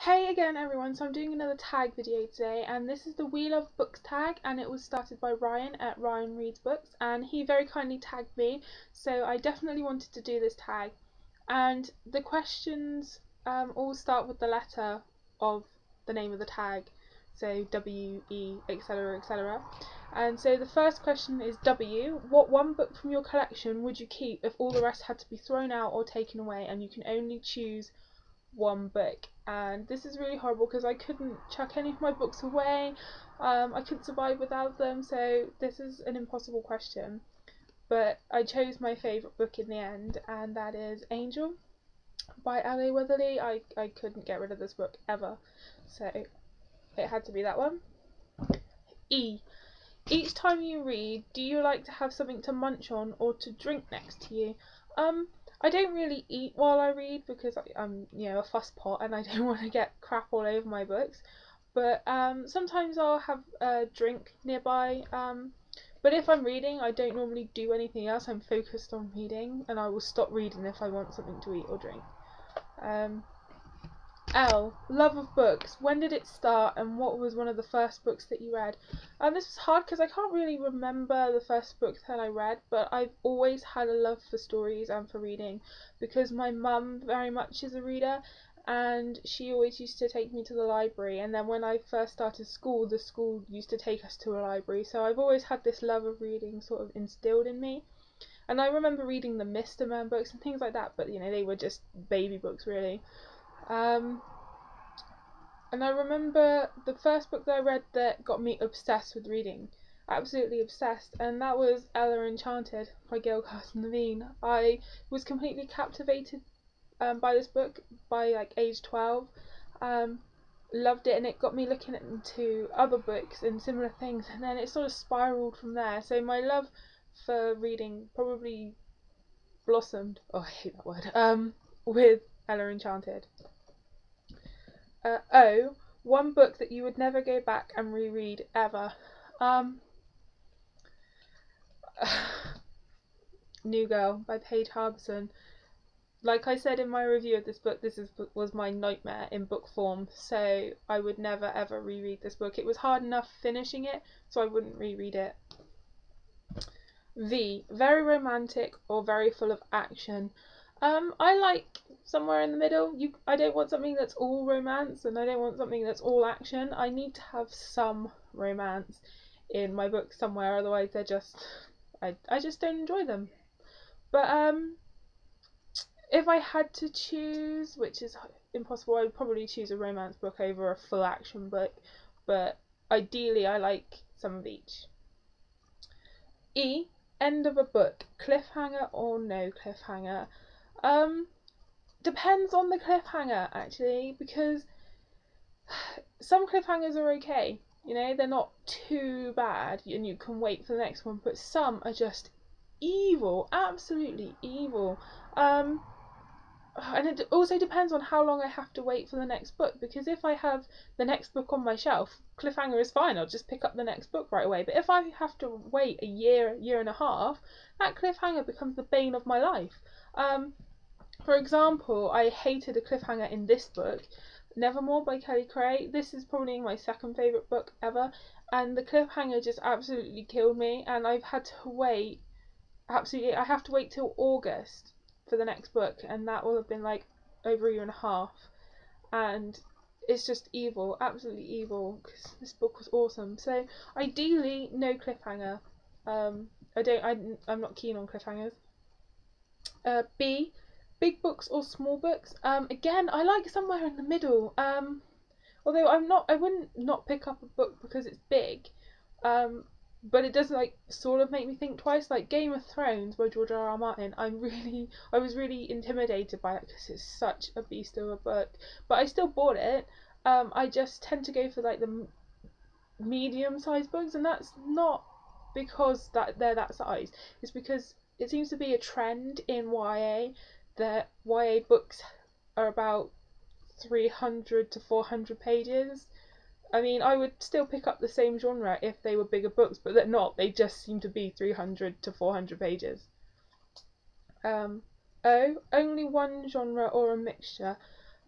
Hey again everyone, so I'm doing another tag video today, and this is the We Love Books tag, and it was started by Ryan at Ryan Reads Books, and he very kindly tagged me, so I definitely wanted to do this tag. And the questions all start with the letter of the name of the tag, so W, E, etc, etc. And so the first question is W. What one book from your collection would you keep if all the rest had to be thrown out or taken away and you can only choose one book? And this is really horrible because I couldn't chuck any of my books away. I couldn't survive without them, so this is an impossible question. But I chose my favourite book in the end, and that is Angel by L.A. Weatherly. I couldn't get rid of this book ever, so it had to be that one. E. Each time you read, do you like to have something to munch on or to drink next to you? I don't really eat while I read because I'm a fuss pot and I don't want to get crap all over my books. But sometimes I'll have a drink nearby. But if I'm reading, I don't normally do anything else. I'm focused on reading, and I will stop reading if I want something to eat or drink. L. Love of books. When did it start, and what was one of the first books that you read? This was hard because I can't really remember the first book that I read, but I've always had a love for stories and for reading because my mum very much is a reader, and she always used to take me to the library, and then when I first started school, the school used to take us to a library, so I've always had this love of reading sort of instilled in me. And I remember reading the Mr. Man books and things like that, but they were just baby books really. And I remember the first book that I read that got me obsessed with reading, absolutely obsessed, and that was Ella Enchanted by Gail Carson Levine. I was completely captivated by this book by like age 12. Loved it, and it got me looking into other books and similar things, and then it sort of spiraled from there. So my love for reading probably blossomed, oh I hate that word, with Ella Enchanted. O. One book that you would never go back and reread ever. New Girl by Paige Harbison. Like I said in my review of this book, was my nightmare in book form, so I would never ever reread this book. It was hard enough finishing it, so I wouldn't reread it. V. Very romantic or very full of action. I like somewhere in the middle. I don't want something that's all romance, and I don't want something that's all action. I need to have some romance in my books somewhere, otherwise they're just, I just don't enjoy them. But if I had to choose, which is impossible, I'd probably choose a romance book over a full action book, but ideally I like some of each. E. End of a book. Cliffhanger or no cliffhanger? Depends on the cliffhanger actually, because some cliffhangers are okay, they're not too bad and you can wait for the next one, but some are just evil, absolutely evil. And it also depends on how long I have to wait for the next book, because if I have the next book on my shelf, cliffhanger is fine, I'll just pick up the next book right away. But if I have to wait a year and a half, that cliffhanger becomes the bane of my life. For example, I hated a cliffhanger in this book, Nevermore by Kelly Cray. This is probably my second favourite book ever, and the cliffhanger just absolutely killed me, and I've had to wait, I have to wait till August for the next book, and that will have been like over a year and a half, and it's just evil, absolutely evil, because this book was awesome. So ideally no cliffhanger. I'm not keen on cliffhangers. B. Big books or small books? Again, I like somewhere in the middle. Although I wouldn't not pick up a book because it's big. But it does sort of make me think twice. Like Game of Thrones by George R.R. Martin. I was really intimidated by it because it's such a beast of a book. But I still bought it. I just tend to go for like the medium-sized books, and that's not because they're that size. It's because it seems to be a trend in YA that YA books are about 300 to 400 pages. I mean, I would still pick up the same genre if they were bigger books, but they're not. They just seem to be 300 to 400 pages. O. Only one genre or a mixture?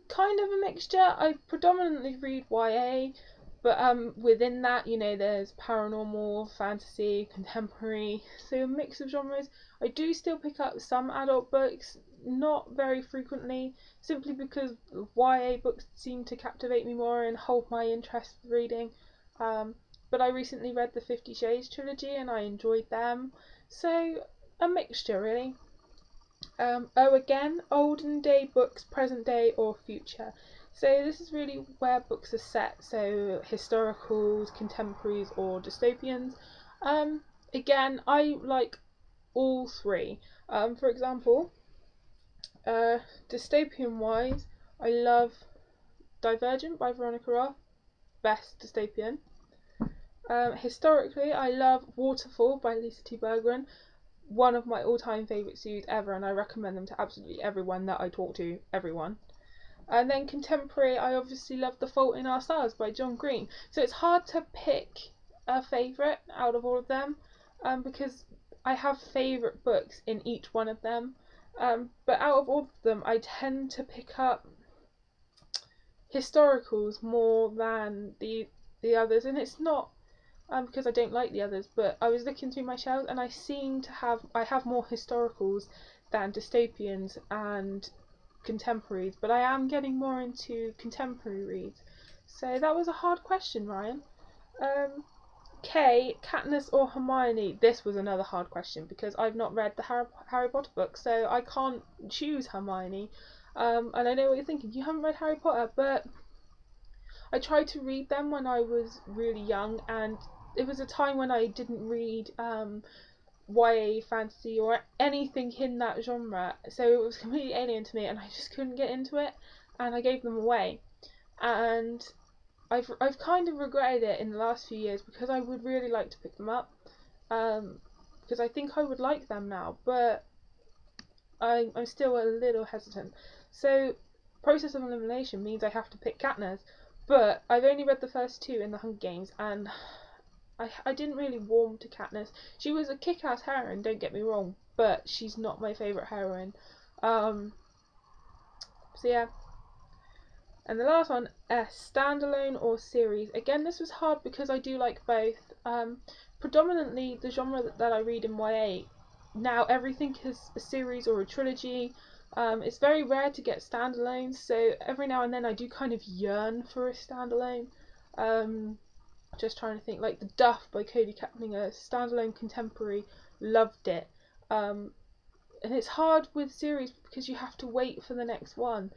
kind of a mixture. I predominantly read YA, but within that, you know, there's paranormal, fantasy, contemporary, so a mix of genres. I do still pick up some adult books, not very frequently, simply because YA books seem to captivate me more and hold my interest with reading. But I recently read the 50 Shades trilogy and I enjoyed them, so a mixture really. Again, olden day books, present day or future. So this is really where books are set, so historicals, contemporaries or dystopians. Again, I like all three. For example, dystopian wise, I love Divergent by Veronica Roth, best dystopian. Historically, I love Waterfall by Lisa T. Bergman, one of my all-time favourite series ever, and I recommend them to absolutely everyone that I talk to, everyone. And then contemporary, I obviously love The Fault in Our Stars by John Green. So it's hard to pick a favourite out of all of them, because I have favourite books in each one of them. But out of all of them, I tend to pick up historicals more than the others, and it's not because I don't like the others, but I was looking through my shelves and I have more historicals than dystopians and contemporaries, but I am getting more into contemporary reads. So that was a hard question, Ryan. Katniss or Hermione? This was another hard question because I've not read the Harry Potter books, so I can't choose Hermione. And I know what you're thinking, you haven't read Harry Potter, but I tried to read them when I was really young, and it was a time when I didn't read YA fantasy or anything in that genre, so it was completely alien to me and I just couldn't get into it, and I gave them away. And I've kind of regretted it in the last few years because I would really like to pick them up, because I think I would like them now, but I'm still a little hesitant. So process of elimination means I have to pick Katniss, but I've only read the first two in the Hunger Games, and I didn't really warm to Katniss. She was a kick-ass heroine, don't get me wrong, but she's not my favourite heroine. So yeah. And the last one, standalone or series. Again, this was hard because I do like both. Predominantly the genre that I read in YA, now everything is a series or a trilogy. It's very rare to get standalones, so every now and then I do kind of yearn for a standalone. Just trying to think, like The Duff by Cody Kaplinger, standalone contemporary, loved it. And it's hard with series because you have to wait for the next one.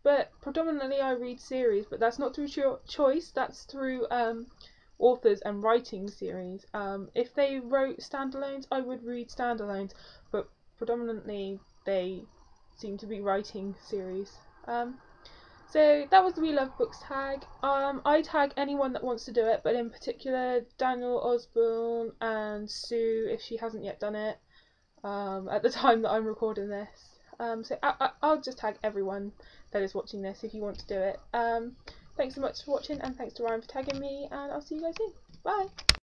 But predominantly I read series, but that's not through choice, that's through authors and writing series. If they wrote standalones, I would read standalones, but predominantly they seem to be writing series. So that was the We Love Books tag. I tag anyone that wants to do it, but in particular Daniel Osborne and Sue if she hasn't yet done it at the time that I'm recording this. So I'll just tag everyone that is watching this if you want to do it. Thanks so much for watching, and thanks to Ryan for tagging me, and I'll see you guys soon. Bye!